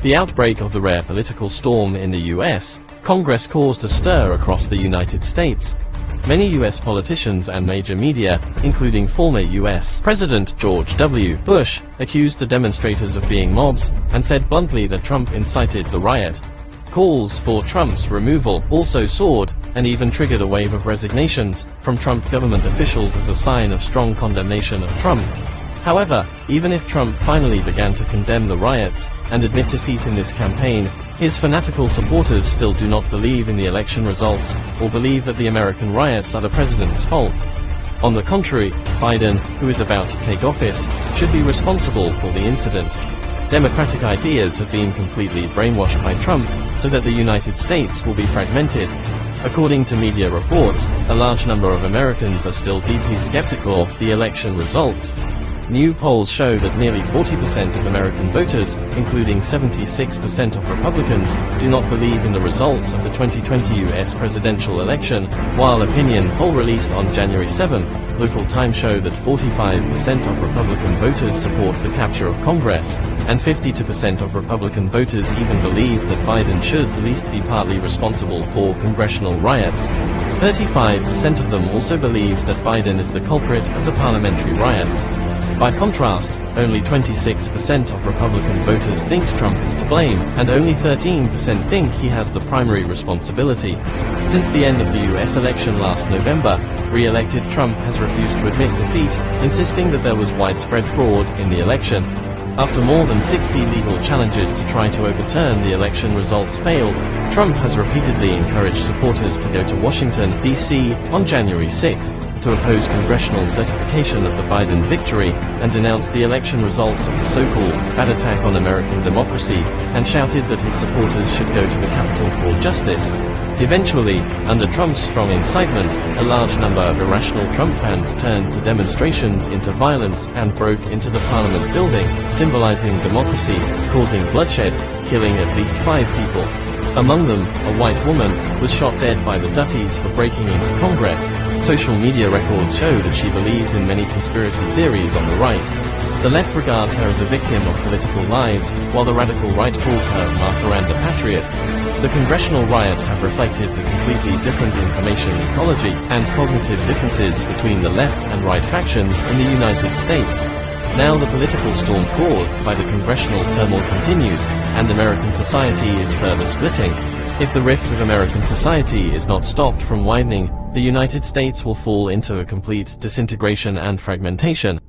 The outbreak of the rare political storm in the U.S. Congress caused a stir across the United States. Many U.S. politicians and major media, including former U.S. President George W. Bush, accused the demonstrators of being mobs, and said bluntly that Trump incited the riot. Calls for Trump's removal also soared, and even triggered a wave of resignations from Trump government officials as a sign of strong condemnation of Trump. However, even if Trump finally began to condemn the riots and admit defeat in this campaign, his fanatical supporters still do not believe in the election results, or believe that the American riots are the president's fault. On the contrary, Biden, who is about to take office, should be responsible for the incident. Democratic ideas have been completely brainwashed by Trump, so that the United States will be fragmented. According to media reports, a large number of Americans are still deeply skeptical of the election results. New polls show that nearly 40% of American voters, including 76% of Republicans, do not believe in the results of the 2020 U.S. presidential election, while opinion poll released on January 7th, local time show that 45% of Republican voters support the capture of Congress, and 52% of Republican voters even believe that Biden should at least be partly responsible for congressional riots. 35% of them also believe that Biden is the culprit of the parliamentary riots. By contrast, only 26% of Republican voters think Trump is to blame, and only 13% think he has the primary responsibility. Since the end of the U.S. election last November, re-elected Trump has refused to admit defeat, insisting that there was widespread fraud in the election. After more than 60 legal challenges to try to overturn the election results failed, Trump has repeatedly encouraged supporters to go to Washington, D.C. on January 6th. To oppose congressional certification of the Biden victory, and denounced the election results of the so-called bad attack on American democracy, and shouted that his supporters should go to the Capitol for justice. Eventually, under Trump's strong incitement, a large number of irrational Trump fans turned the demonstrations into violence and broke into the Parliament building, symbolizing democracy, causing bloodshed, killing at least 5 people. Among them, a white woman was shot dead by the Dutties for breaking into Congress. Social media records show that she believes in many conspiracy theories on the right. The left regards her as a victim of political lies, while the radical right calls her a martyr and a patriot. The congressional riots have reflected the completely different information ecology and cognitive differences between the left and right factions in the United States. Now the political storm caused by the congressional turmoil continues, and American society is further splitting. If the rift with American society is not stopped from widening, the United States will fall into a complete disintegration and fragmentation.